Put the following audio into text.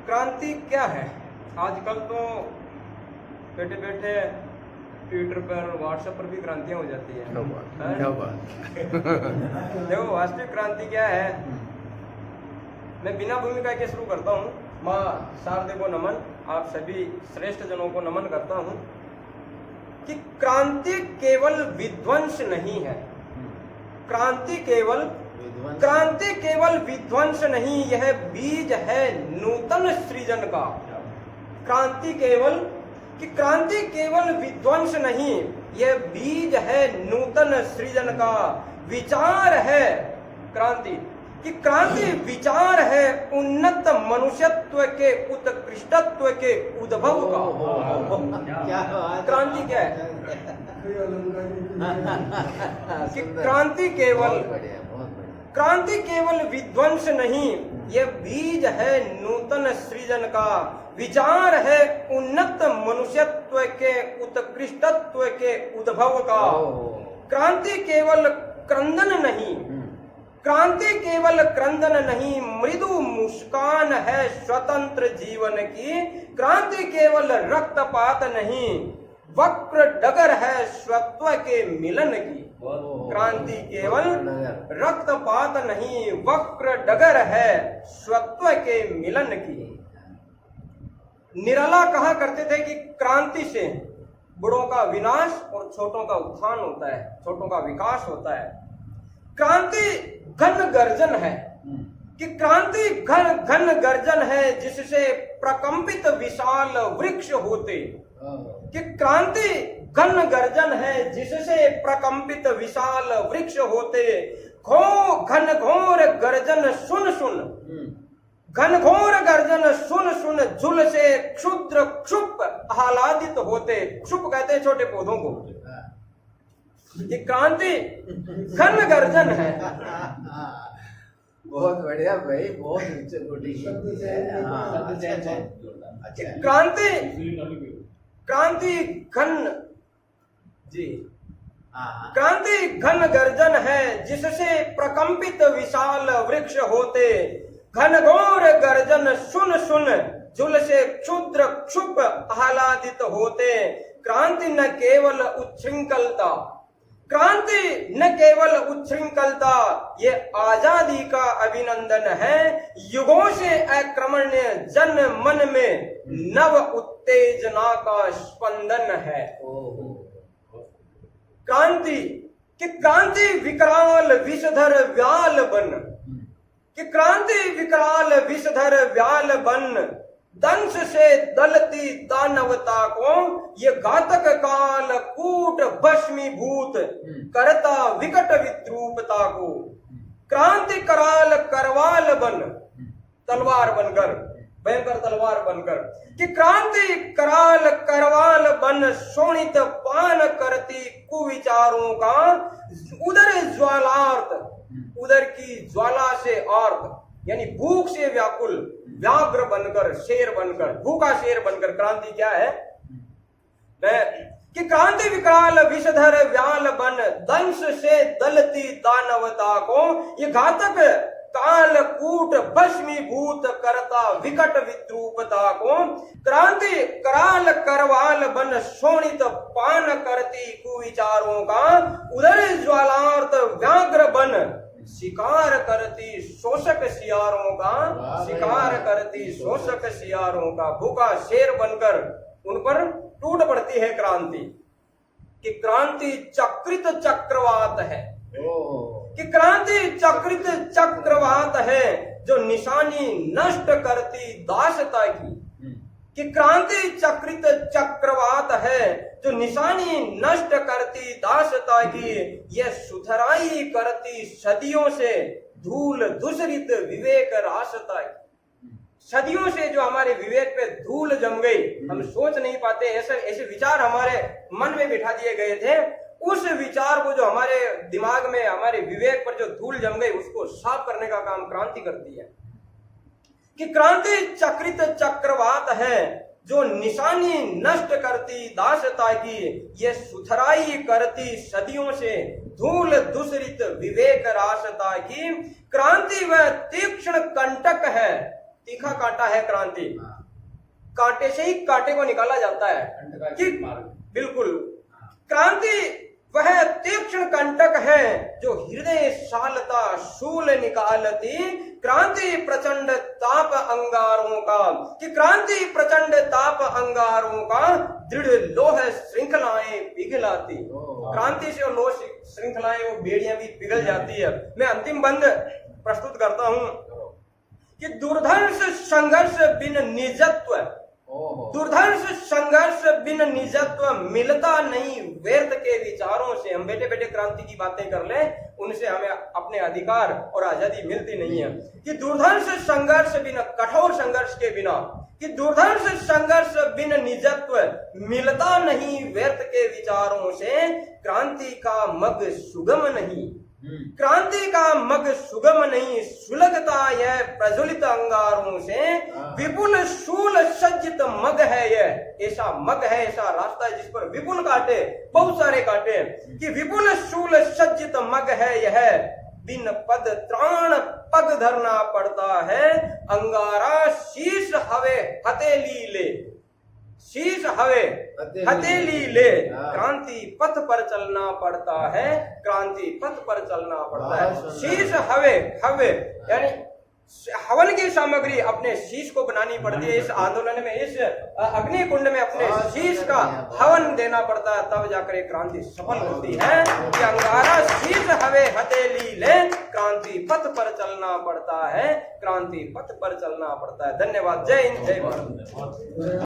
क्रांति क्या है? आजकल तो बैठे बैठे ट्विटर पर व्हाट्सएप पर भी क्रांतियां हो जाती है। क्या बात देखो वास्तविक क्रांति क्या है, मैं बिना भूमिका के शुरू करता हूँ। माँ शारदे को नमन, आप सभी श्रेष्ठ जनों को नमन करता हूँ कि क्रांति केवल विध्वंस नहीं है। क्रांति केवल विध्वंस नहीं, यह बीज है नूतन सृजन का। क्रांति केवल विध्वंस नहीं, यह बीज है नूतन सृजन का। विचार है क्रांति कि क्रांति विचार है उन्नत मनुष्यत्व के उत्कृष्टत्व के उद्भव का। क्रांति क्या है कि क्रांति केवल विध्वंस नहीं, यह बीज है नूतन सृजन का। विचार है उन्नत मनुष्यत्व के उत्कृष्टत्व के उद्भव का। क्रांति केवल क्रंदन नहीं, मृदु मुस्कान है स्वतंत्र जीवन की। क्रांति केवल रक्तपात नहीं, वक्र डगर है स्वत्व के मिलन की। क्रांति केवल रक्तपात नहीं, वक्र डगर है स्वत्व के मिलन की। निराला कहा करते थे कि क्रांति से बड़ों का विनाश और छोटों का उत्थान होता है, छोटों का विकास होता है। क्रांति घन गर्जन है कि क्रांति घन गर्जन है जिससे प्रकंपित विशाल वृक्ष होते। कि क्रांति घन गर्जन है जिससे प्रकंपित विशाल वृक्ष होते। घनघोर गर्जन सुन झुल से क्षुद्र क्षुप आह्लादित होते। क्षुप कहते हैं छोटे पौधों को। ये क्रांति घन गर्जन है। बहुत बढ़िया भाई, बहुत ऊंचे कोटि क्रांति घन गर्जन है जिससे प्रकंपित विशाल वृक्ष होते। घनघोर गर्जन सुन झुल से क्षुद्र क्षुप आह्लादित होते। क्रांति न केवल उच्छृंखलता, ये आजादी का अभिनंदन है। युगों से अक्रमण्य जन मन में नव उत्तेजना का स्पंदन है। क्रांति विकराल विषधर व्याल बन दंश से दलती दानवता को। ये घातक काल कूट भस्मीभूत करता विकट विद्रूपता को। क्रांति कराल करवाल बन तलवार बनकर, भयंकर तलवार बनकर। कि क्रांति कराल करवाल बन शोणित पान करती कुविचारों का। उदर की ज्वाला से आर्त, यानी भूख से व्याकुल, व्याघ्र बनकर, शेर बनकर, भूखा शेर बनकर। क्रांति क्या है कि क्रांति विकराल विषधर व्याल बन दंश से दलती दानवता को। ये घातक काल कूट भस्मीभूत करता विकट विद्रूपता को। क्रांति कराल करवाल बन शोणित पान करती कुविचारों का। उदर ज्वालार्त व्याघ्र बन शिकार करती शोषक सियारों का। भूखा शेर बनकर उन पर टूट पड़ती है क्रांति। कि क्रांति चक्रित चक्रवात है, कि क्रांति चक्रित चक्रवात है जो निशानी नष्ट करती दासता की। कि क्रांति चक्रित चक्रवात है जो निशानी नष्ट करती दासता की। यह सुधराई करती सदियों से धूल दूसरित विवेक रासता की। सदियों से जो हमारे विवेक पे धूल जम गई, हम सोच नहीं पाते, ऐसे विचार हमारे मन में बिठा दिए गए थे। उस विचार को जो हमारे दिमाग में, हमारे विवेक पर जो धूल जम गई, उसको साफ करने का काम क्रांति करती है। कि क्रांति चक्रित चक्रवात है जो निशानी नष्ट करती दासता की। ये सुथराई करती सदियों से धूल दूसरित विवेक रासता की। क्रांति वह तीक्ष्ण कंटक है तीखा कांटा है क्रांति, हाँ, कांटे से ही कांटे को निकाला जाता है कि बिल्कुल क्रांति वह तीक्ष्ण कंटक है जो हृदय शालता शूल निकालती, क्रांति प्रचंड ताप अंगारों का, कि क्रांति प्रचंड ताप अंगारों का दृढ़ लोह श्रृंखलाएं पिघलाती। क्रांति से लोह श्रृंखलाएं वो बेड़ियां भी पिघल जाती है। मैं अंतिम बंद प्रस्तुत करता हूं कि दुर्धर्ष संघर्ष बिन निजत्व, दुर्धर्ष संघर्ष बिन निजत्व मिलता नहीं व्यर्थ के विचारों से। हम बेटे बेटे क्रांति की बातें कर ले, उनसे हमें अपने अधिकार और आजादी मिलती नहीं है। कि दुर्धर्ष संघर्ष बिना, कठोर संघर्ष के बिना, कि दुर्धर्ष संघर्ष बिन निजत्व मिलता नहीं व्यर्थ के विचारों से, क्रांति का मग सुगम नहीं, क्रांति का मग सुगम नहीं, सुलगता यह प्रज्वलित अंगारों से, विपुल शूल सज्जित मग है यह, ऐसा मग है, ऐसा रास्ता है जिस पर विपुल कांटे, बहुत सारे कांटे, कि विपुल शूल सज्जित मग है यह, बिन पद त्राण पग धरना पड़ता है, अंगारा शीश हवे हथेली ले, शीश हवे हथेली ले, क्रांति पथ पर चलना पड़ता है, क्रांति पथ पर चलना पड़ता है। शीश हवे, हवे यानी हवन की सामग्री अपने शीश को बनानी पड़ती है। इस आंदोलन में, इस अग्नि कुंड में अपने शीश का हवन देना पड़ता है, तब जाकर एक क्रांति सफल होती है। कि अंगारा शीश हवे हथेली ले, क्रांति पथ पर चलना पड़ता है, क्रांति पथ पर चलना पड़ता है। धन्यवाद। जय हिंद, जय भारत।